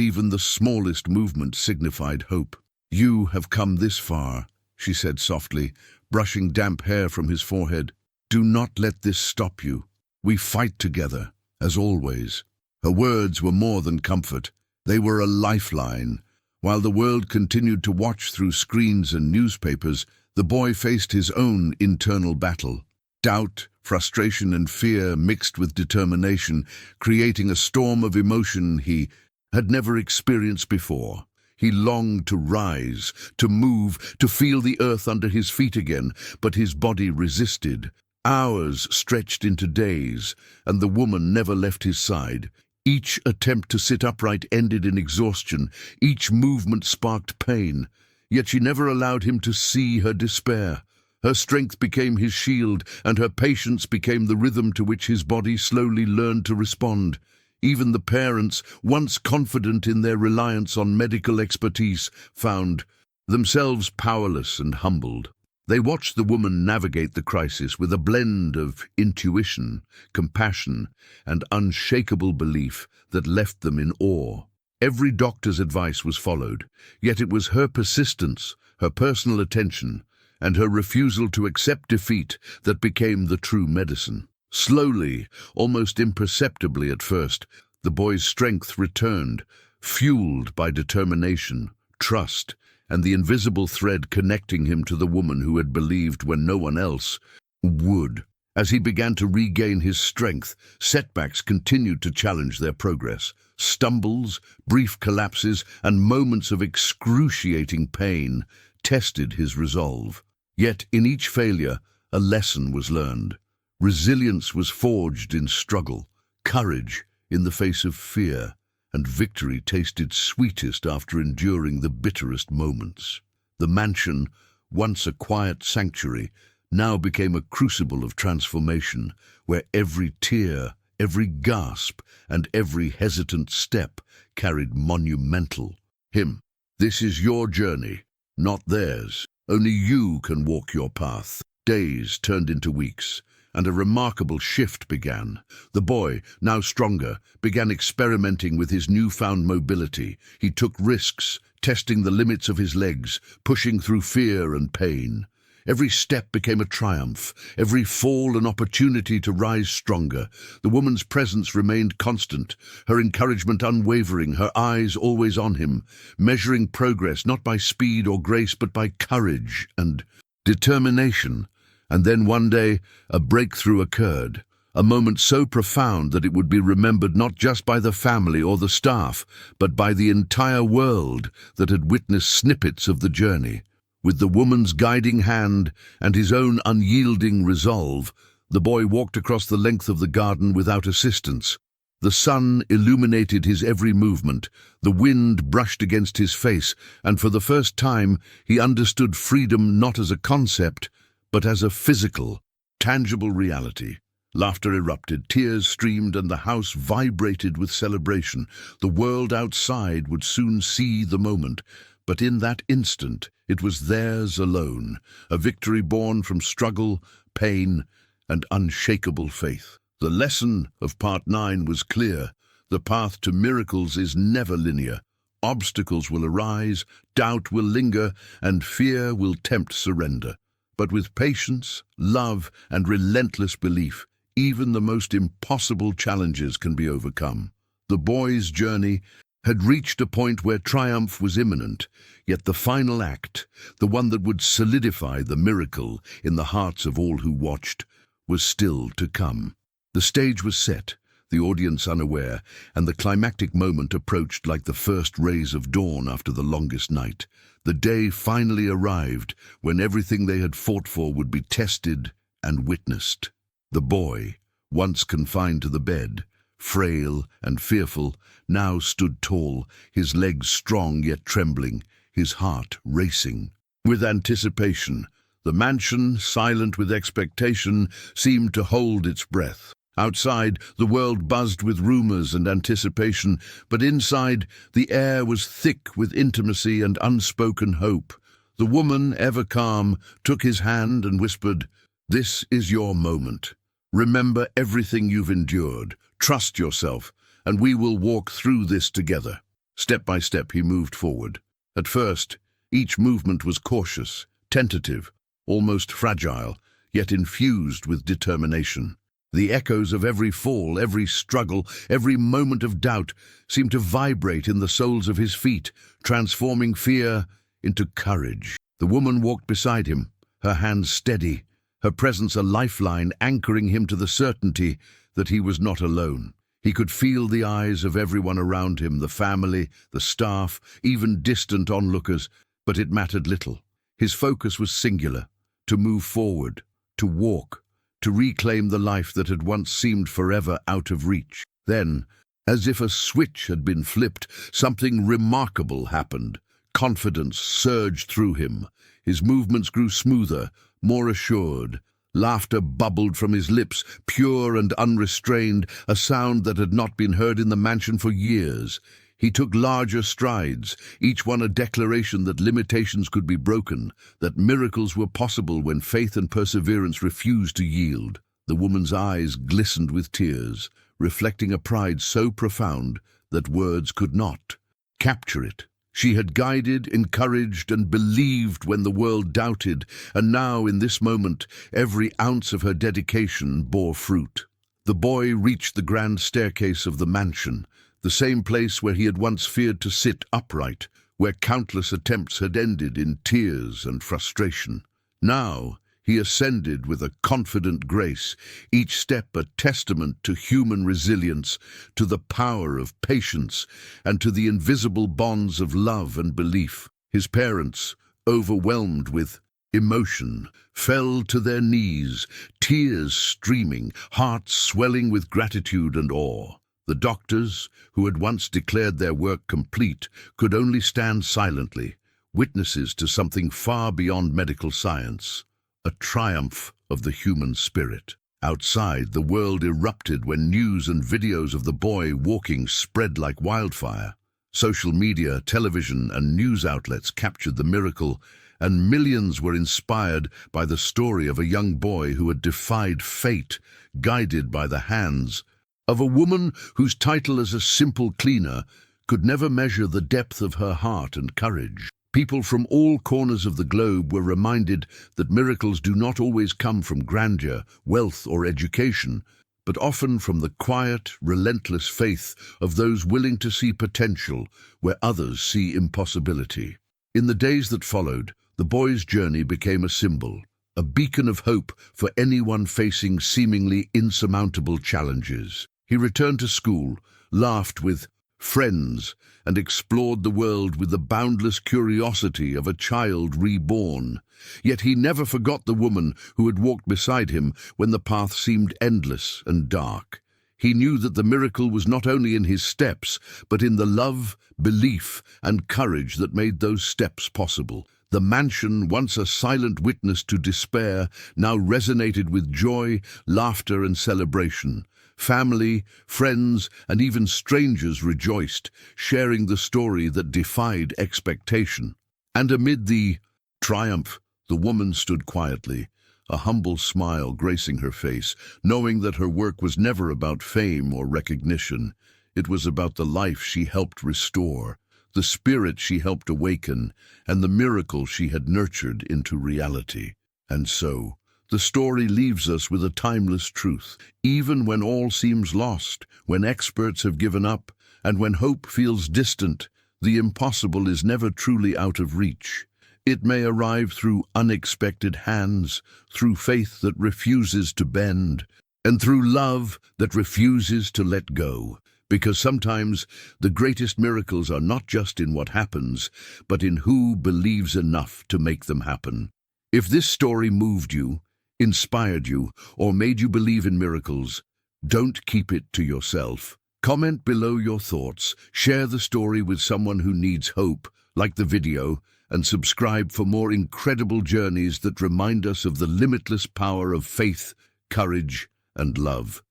even the smallest movement signified hope. "You have come this far," she said softly, brushing damp hair from his forehead. "Do not let this stop you. We fight together, as always." Her words were more than comfort. They were a lifeline. While the world continued to watch through screens and newspapers, the boy faced his own internal battle. Doubt, frustration, and fear mixed with determination, creating a storm of emotion he had never experienced before. He longed to rise, to move, to feel the earth under his feet again, but his body resisted. Hours stretched into days, and the woman never left his side. Each attempt to sit upright ended in exhaustion. Each movement sparked pain. Yet she never allowed him to see her despair. Her strength became his shield, and her patience became the rhythm to which his body slowly learned to respond. Even the parents, once confident in their reliance on medical expertise, found themselves powerless and humbled. They watched the woman navigate the crisis with a blend of intuition, compassion, and unshakable belief that left them in awe. Every doctor's advice was followed, yet it was her persistence, her personal attention, and her refusal to accept defeat that became the true medicine. Slowly, almost imperceptibly at first, The boy's strength returned, fueled by determination, trust, and the invisible thread connecting him to the woman who had believed when no one else would. As he began to regain his strength, setbacks continued to challenge their progress. Stumbles, brief collapses, and moments of excruciating pain tested his resolve. Yet in each failure, a lesson was learned. Resilience was forged in struggle, courage in the face of fear, and victory tasted sweetest after enduring the bitterest moments. The mansion, once a quiet sanctuary, now became a crucible of transformation, where every tear, every gasp, and every hesitant step carried monumental him. This is your journey, not theirs. Only you can walk your path. Days turned into weeks, and a remarkable shift began. The boy, now stronger, began experimenting with his newfound mobility. He took risks, testing the limits of his legs, pushing through fear and pain. Every step became a triumph, every fall an opportunity to rise stronger. The woman's presence remained constant, her encouragement unwavering, her eyes always on him, measuring progress not by speed or grace but by courage and determination. And then one day, a breakthrough occurred, a moment so profound that it would be remembered not just by the family or the staff, but by the entire world that had witnessed snippets of the journey. With the woman's guiding hand and his own unyielding resolve, the boy walked across the length of the garden without assistance. The sun illuminated his every movement, the wind brushed against his face, and for the first time he understood freedom not as a concept, but as a physical, tangible reality. Laughter erupted, tears streamed, and the house vibrated with celebration. The world outside would soon see the moment, but in that instant it was theirs alone, a victory born from struggle, pain, and unshakable faith. The lesson of Part 9 was clear. The path to miracles is never linear. Obstacles will arise, doubt will linger, and fear will tempt surrender. But with patience, love, and relentless belief, even the most impossible challenges can be overcome. The boy's journey had reached a point where triumph was imminent, yet the final act, the one that would solidify the miracle in the hearts of all who watched, was still to come. The stage was set, the audience unaware, and the climactic moment approached like the first rays of dawn after the longest night. The day finally arrived when everything they had fought for would be tested and witnessed. The boy, once confined to the bed, frail and fearful, now stood tall, his legs strong yet trembling, his heart racing. With anticipation, the mansion, silent with expectation, seemed to hold its breath. Outside, the world buzzed with rumors and anticipation, but inside, the air was thick with intimacy and unspoken hope. The woman, ever calm, took his hand and whispered, "This is your moment. Remember everything you've endured. Trust yourself, and we will walk through this together." Step by step he moved forward. At first, each movement was cautious, tentative, almost fragile, yet infused with determination. The echoes of every fall, every struggle, every moment of doubt seemed to vibrate in the soles of his feet, transforming fear into courage. The woman walked beside him, her hands steady, her presence a lifeline anchoring him to the certainty that he was not alone. He could feel the eyes of everyone around him, the family, the staff, even distant onlookers, but it mattered little. His focus was singular, to move forward, to walk, to reclaim the life that had once seemed forever out of reach. Then, as if a switch had been flipped, something remarkable happened. Confidence surged through him. His movements grew smoother, more assured. Laughter bubbled from his lips, pure and unrestrained, a sound that had not been heard in the mansion for years. He took larger strides, each one a declaration that limitations could be broken, that miracles were possible when faith and perseverance refused to yield. The woman's eyes glistened with tears, reflecting a pride so profound that words could not capture it. She had guided, encouraged, and believed when the world doubted, and now, in this moment, every ounce of her dedication bore fruit. The boy reached the grand staircase of the mansion, the same place where he had once feared to sit upright, where countless attempts had ended in tears and frustration. Now he ascended with a confident grace, each step a testament to human resilience, to the power of patience, and to the invisible bonds of love and belief. His parents, overwhelmed with emotion, fell to their knees, tears streaming, hearts swelling with gratitude and awe. The doctors, who had once declared their work complete, could only stand silently, witnesses to something far beyond medical science, a triumph of the human spirit. Outside, the world erupted when news and videos of the boy walking spread like wildfire. Social media, television, and news outlets captured the miracle, and millions were inspired by the story of a young boy who had defied fate, guided by the hands of a woman whose title as a simple cleaner could never measure the depth of her heart and courage. People from all corners of the globe were reminded that miracles do not always come from grandeur, wealth, or education, but often from the quiet, relentless faith of those willing to see potential where others see impossibility. In the days that followed, the boy's journey became a symbol, a beacon of hope for anyone facing seemingly insurmountable challenges. He returned to school, laughed with friends, and explored the world with the boundless curiosity of a child reborn. Yet he never forgot the woman who had walked beside him when the path seemed endless and dark. He knew that the miracle was not only in his steps, but in the love, belief, and courage that made those steps possible. The mansion, once a silent witness to despair, now resonated with joy, laughter, and celebration. Family, friends, and even strangers rejoiced, sharing the story that defied expectation. And amid the triumph, the woman stood quietly, a humble smile gracing her face, knowing that her work was never about fame or recognition. It was about the life she helped restore, the spirit she helped awaken, and the miracle she had nurtured into reality. And so, the story leaves us with a timeless truth. Even when all seems lost, when experts have given up, and when hope feels distant, the impossible is never truly out of reach. It may arrive through unexpected hands, through faith that refuses to bend, and through love that refuses to let go. Because sometimes the greatest miracles are not just in what happens, but in who believes enough to make them happen. If this story moved you, inspired you, or made you believe in miracles, don't keep it to yourself. Comment below your thoughts, share the story with someone who needs hope, like the video, and subscribe for more incredible journeys that remind us of the limitless power of faith, courage, and love.